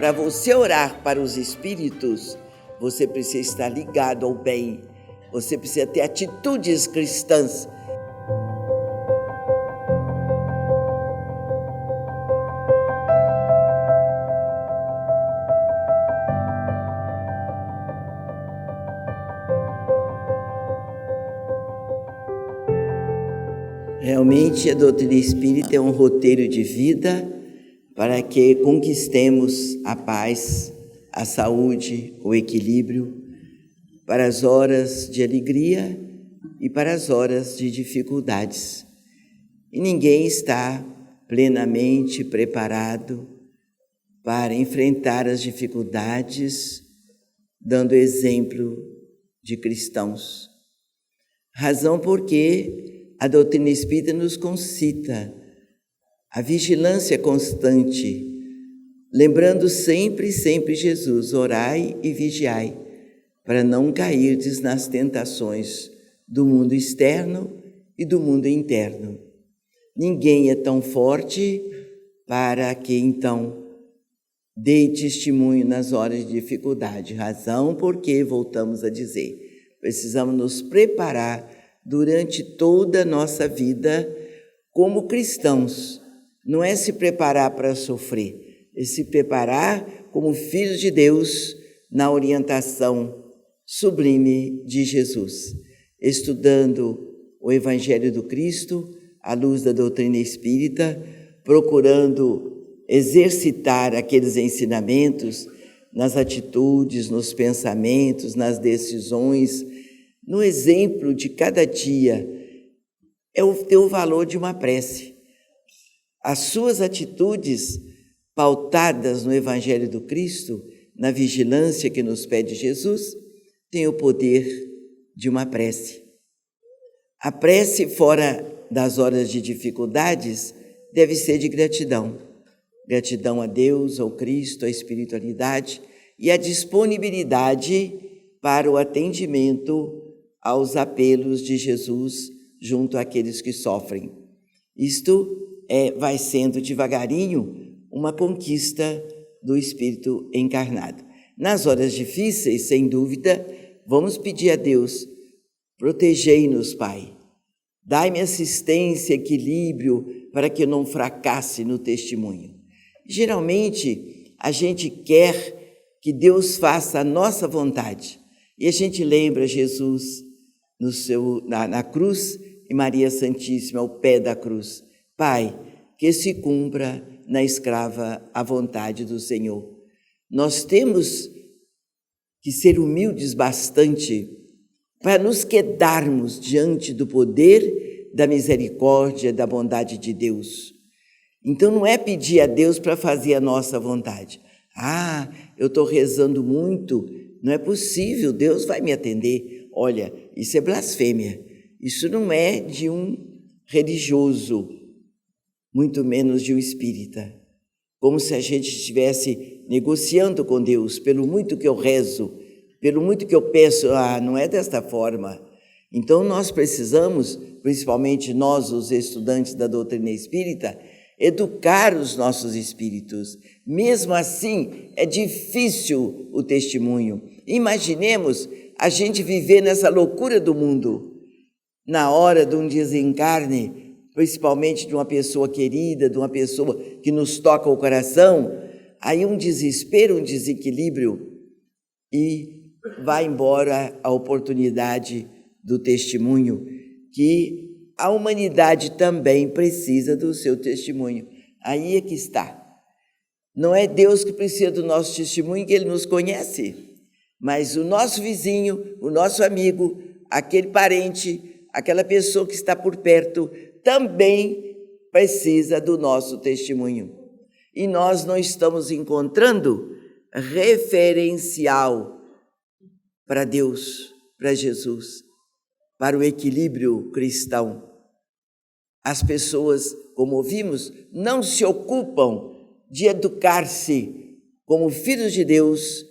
para você orar para os espíritos, você precisa estar ligado ao bem, você precisa ter atitudes cristãs. Realmente, a doutrina espírita é um roteiro de vida para que conquistemos a paz, a saúde, o equilíbrio, para as horas de alegria e para as horas de dificuldades. E ninguém está plenamente preparado para enfrentar as dificuldades, dando exemplo de cristãos. Razão porque a doutrina espírita nos concita a vigilância constante, lembrando sempre Jesus, orai e vigiai, para não cairdes nas tentações do mundo externo e do mundo interno. Ninguém é tão forte para que, então, dê testemunho nas horas de dificuldade. Razão porque, voltamos a dizer, precisamos nos preparar durante toda a nossa vida como cristãos. Não é se preparar para sofrer, é se preparar como filhos de Deus na orientação sublime de Jesus, estudando o Evangelho do Cristo à luz da doutrina espírita, procurando exercitar aqueles ensinamentos nas atitudes, nos pensamentos, nas decisões, no exemplo de cada dia. É o valor de uma prece. As suas atitudes pautadas no Evangelho do Cristo, na vigilância que nos pede Jesus, têm o poder de uma prece. A prece, fora das horas de dificuldades, deve ser de gratidão. Gratidão a Deus, ao Cristo, à espiritualidade e a disponibilidade para o atendimento aos apelos de Jesus junto àqueles que sofrem. Isto vai sendo devagarinho uma conquista do Espírito encarnado. Nas horas difíceis, sem dúvida, vamos pedir a Deus, protegei-nos, Pai. Dai-me assistência, equilíbrio, para que eu não fracasse no testemunho. Geralmente, a gente quer que Deus faça a nossa vontade. E a gente lembra Jesus na cruz e Maria Santíssima ao pé da cruz. Pai, que se cumpra na escrava a vontade do Senhor. Nós temos que ser humildes bastante para nos quedarmos diante do poder, da misericórdia, da bondade de Deus. Então não é pedir a Deus para fazer a nossa vontade. Eu estou rezando muito, não é possível, Deus vai me atender. Olha, isso é blasfêmia. Isso não é de um religioso, muito menos de um espírita. Como se a gente estivesse negociando com Deus, pelo muito que eu rezo, pelo muito que eu peço, não é desta forma. Então nós precisamos, principalmente nós, os estudantes da doutrina espírita, educar os nossos espíritos. Mesmo assim, é difícil o testemunho. Imaginemos a gente viver nessa loucura do mundo, na hora de um desencarne, principalmente de uma pessoa querida, de uma pessoa que nos toca o coração, aí um desespero, um desequilíbrio, e vai embora a oportunidade do testemunho, que a humanidade também precisa do seu testemunho. Aí é que está. Não é Deus que precisa do nosso testemunho, que Ele nos conhece, mas o nosso vizinho, o nosso amigo, aquele parente, aquela pessoa que está por perto, também precisa do nosso testemunho. E nós não estamos encontrando referencial para Deus, para Jesus, para o equilíbrio cristão. As pessoas, como ouvimos, não se ocupam de educar-se como filhos de Deus,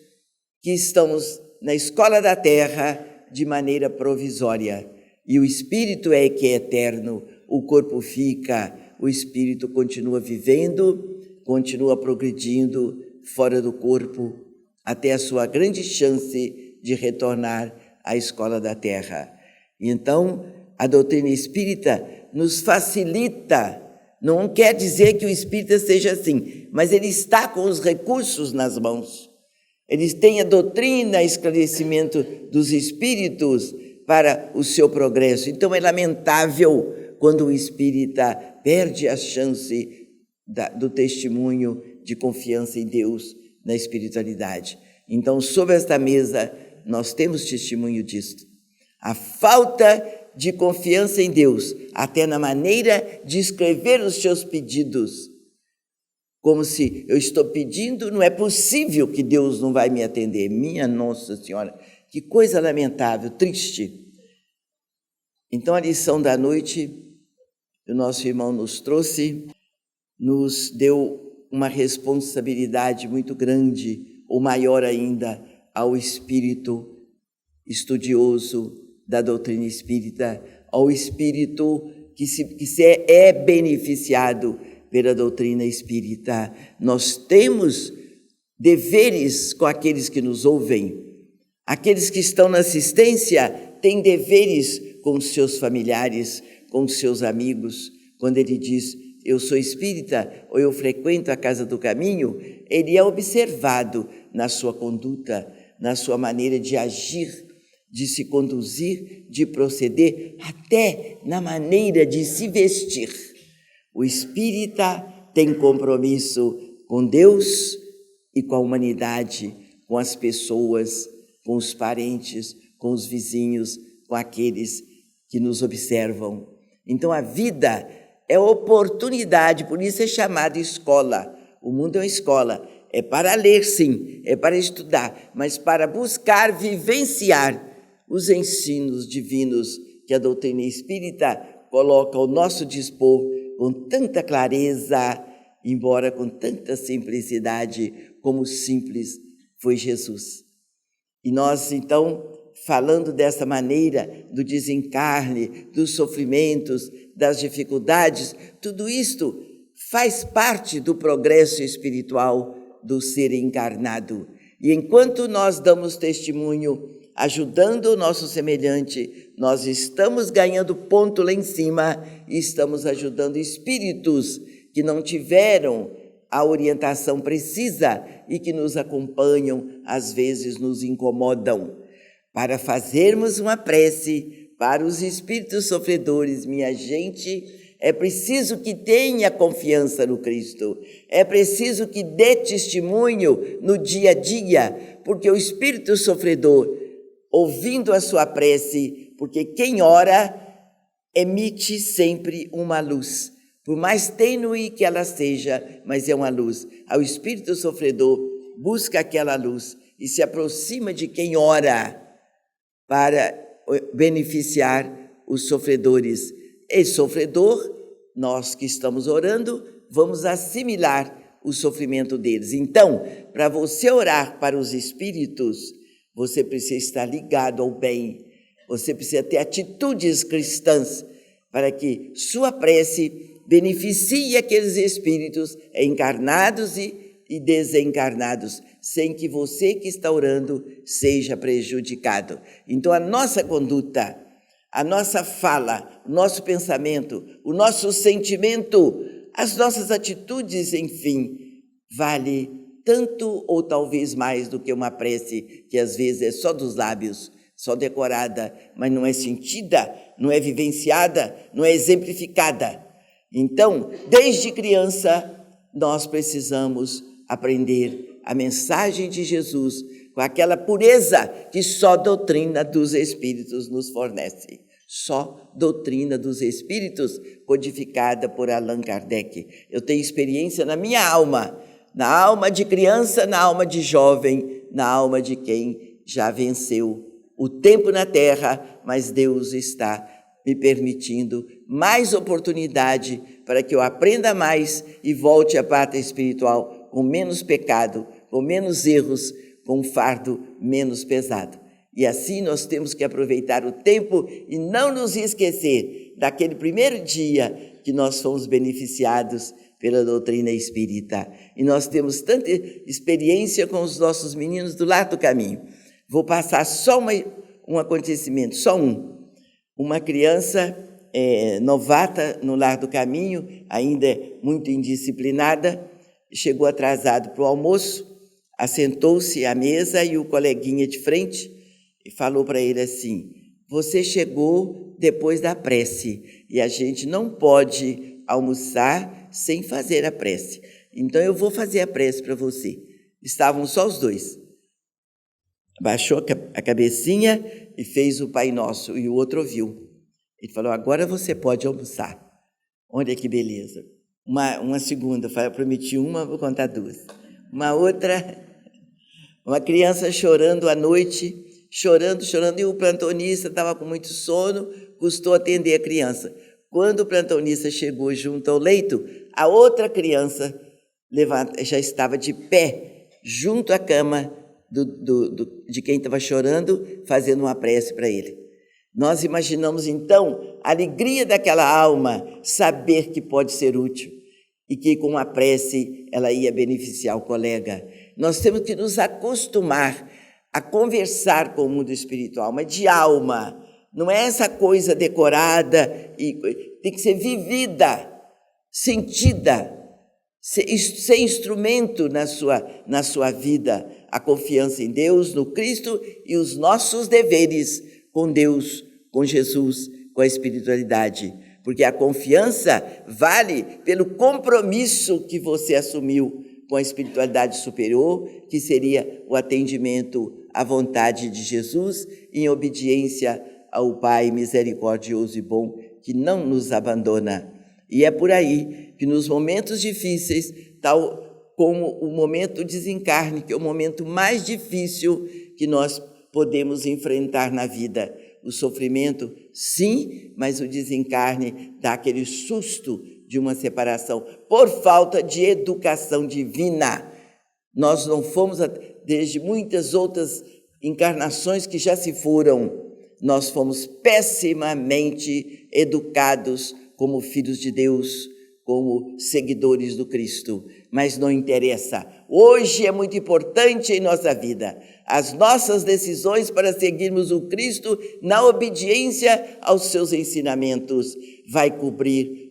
que estamos na escola da terra de maneira provisória. E o espírito é que é eterno, o corpo fica, o espírito continua vivendo, continua progredindo fora do corpo, até a sua grande chance de retornar à escola da Terra. Então, a doutrina espírita nos facilita. Não quer dizer que o espírita seja assim, mas ele está com os recursos nas mãos. Eles têm a doutrina, esclarecimento dos espíritos para o seu progresso. Então, é lamentável quando o espírita perde a chance do testemunho de confiança em Deus, na espiritualidade. Então, sobre esta mesa, nós temos testemunho disto. A falta de confiança em Deus, até na maneira de escrever os seus pedidos. Como se eu estou pedindo, não é possível que Deus não vai me atender. Minha Nossa Senhora, que coisa lamentável, triste. Então, a lição da noite, o nosso irmão nos trouxe, nos deu uma responsabilidade muito grande, ou maior ainda, ao espírito estudioso da doutrina espírita, ao espírito que é beneficiado pela doutrina espírita. Nós temos deveres com aqueles que nos ouvem. Aqueles que estão na assistência têm deveres com os seus familiares, com os seus amigos. Quando ele diz, eu sou espírita, ou eu frequento a Casa do Caminho, ele é observado na sua conduta, na sua maneira de agir, de se conduzir, de proceder, até na maneira de se vestir. O espírita tem compromisso com Deus e com a humanidade, com as pessoas, com os parentes, com os vizinhos, com aqueles que nos observam. Então, a vida é oportunidade, por isso é chamada escola. O mundo é uma escola. É para ler, sim, é para estudar, mas para buscar vivenciar os ensinos divinos que a doutrina espírita coloca ao nosso dispor com tanta clareza, embora com tanta simplicidade, como simples foi Jesus. E nós, então, falando dessa maneira do desencarne, dos sofrimentos, das dificuldades, tudo isto faz parte do progresso espiritual do ser encarnado. E enquanto nós damos testemunho, ajudando o nosso semelhante, nós estamos ganhando ponto lá em cima e estamos ajudando espíritos que não tiveram a orientação precisa e que nos acompanham, às vezes nos incomodam. Para fazermos uma prece para os espíritos sofredores, minha gente, é preciso que tenha confiança no Cristo, é preciso que dê testemunho no dia a dia, porque o espírito sofredor, ouvindo a sua prece, porque quem ora emite sempre uma luz, por mais tênue que ela seja, mas é uma luz. O espírito sofredor busca aquela luz e se aproxima de quem ora para beneficiar os sofredores. E sofredor, nós que estamos orando, vamos assimilar o sofrimento deles. Então, para você orar para os espíritos, você precisa estar ligado ao bem, você precisa ter atitudes cristãs para que sua prece beneficie aqueles espíritos encarnados e desencarnados, sem que você que está orando seja prejudicado. Então, a nossa conduta, a nossa fala, o nosso pensamento, o nosso sentimento, as nossas atitudes, enfim, vale tanto ou talvez mais do que uma prece que às vezes é só dos lábios, só decorada, mas não é sentida, não é vivenciada, não é exemplificada. Então, desde criança, nós precisamos aprender a mensagem de Jesus com aquela pureza que só a doutrina dos Espíritos nos fornece. Só doutrina dos Espíritos, codificada por Allan Kardec. Eu tenho experiência na minha alma, na alma de criança, na alma de jovem, na alma de quem já venceu o tempo na Terra, mas Deus está me permitindo mais oportunidade para que eu aprenda mais e volte à pátria espiritual com menos pecado, com menos erros, com um fardo menos pesado. E assim nós temos que aproveitar o tempo e não nos esquecer daquele primeiro dia que nós fomos beneficiados pela doutrina espírita. E nós temos tanta experiência com os nossos meninos do Lar do Caminho. Vou passar só um acontecimento, só um. Uma criança novata no Lar do Caminho, ainda muito indisciplinada, chegou atrasado para o almoço, assentou-se à mesa e o coleguinha de frente e falou para ele assim: você chegou depois da prece e a gente não pode almoçar sem fazer a prece. Então eu vou fazer a prece para você. Estavam só os dois. Baixou a cabecinha e fez o Pai Nosso e o outro ouviu. Ele falou: agora você pode almoçar. Olha que beleza. Uma segunda, eu prometi uma, vou contar duas. Uma outra, uma criança chorando à noite, chorando, e o plantonista estava com muito sono, custou atender a criança. Quando o plantonista chegou junto ao leito, a outra criança já estava de pé, junto à cama de quem estava chorando, fazendo uma prece para ele. Nós imaginamos, então, a alegria daquela alma, saber que pode ser útil e que, com a prece, ela ia beneficiar o colega. Nós temos que nos acostumar a conversar com o mundo espiritual, mas de alma. Não é essa coisa decorada, tem que ser vivida, sentida, ser instrumento na sua vida. A confiança em Deus, no Cristo e os nossos deveres com Deus, com Jesus, com a espiritualidade. Porque a confiança vale pelo compromisso que você assumiu com a espiritualidade superior, que seria o atendimento à vontade de Jesus, em obediência ao Pai misericordioso e bom, que não nos abandona. E é por aí que nos momentos difíceis, tal como o momento do desencarne, que é o momento mais difícil que nós podemos enfrentar na vida. O sofrimento, sim, mas o desencarne dá aquele susto de uma separação por falta de educação divina. Nós não fomos, desde muitas outras encarnações que já se foram, nós fomos pessimamente educados como filhos de Deus, como seguidores do Cristo. Mas não interessa. Hoje é muito importante em nossa vida as nossas decisões para seguirmos o Cristo na obediência aos seus ensinamentos. Vai cobrir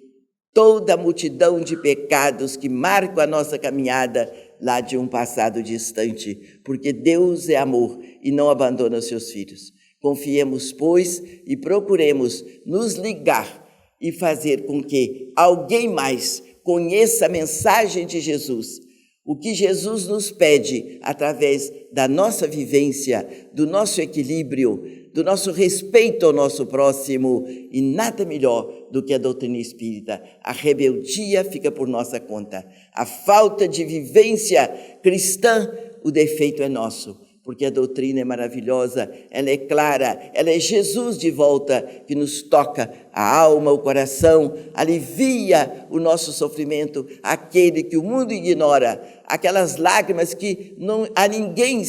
toda a multidão de pecados que marcam a nossa caminhada lá de um passado distante, porque Deus é amor e não abandona os seus filhos. Confiemos, pois, e procuremos nos ligar e fazer com que alguém mais conheça a mensagem de Jesus. O que Jesus nos pede através da nossa vivência, do nosso equilíbrio, do nosso respeito ao nosso próximo, e nada melhor do que a doutrina espírita. A rebeldia fica por nossa conta. A falta de vivência cristã, o defeito é nosso. Porque a doutrina é maravilhosa, ela é clara, ela é Jesus de volta, que nos toca a alma, o coração, alivia o nosso sofrimento, aquele que o mundo ignora, aquelas lágrimas que a ninguém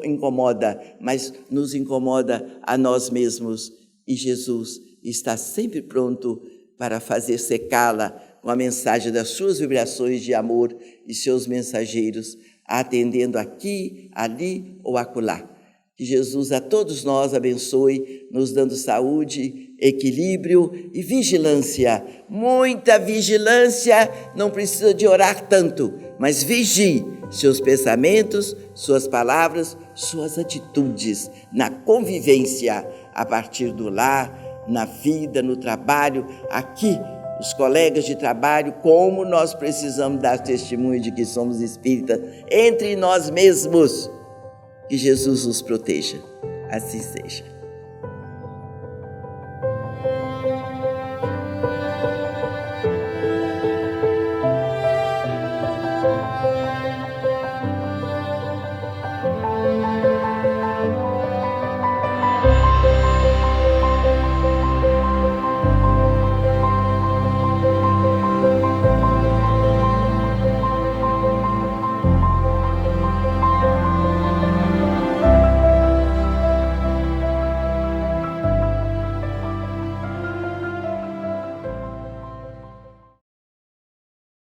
incomoda, mas nos incomoda a nós mesmos. E Jesus está sempre pronto para fazer secá-la com a mensagem das suas vibrações de amor e seus mensageiros, atendendo aqui, ali ou acolá. Que Jesus a todos nós abençoe, nos dando saúde, equilíbrio e vigilância. Muita vigilância, não precisa de orar tanto, mas vigie seus pensamentos, suas palavras, suas atitudes, na convivência, a partir do lar, na vida, no trabalho, aqui, os colegas de trabalho, como nós precisamos dar testemunho de que somos espíritas entre nós mesmos. Que Jesus nos proteja. Assim seja.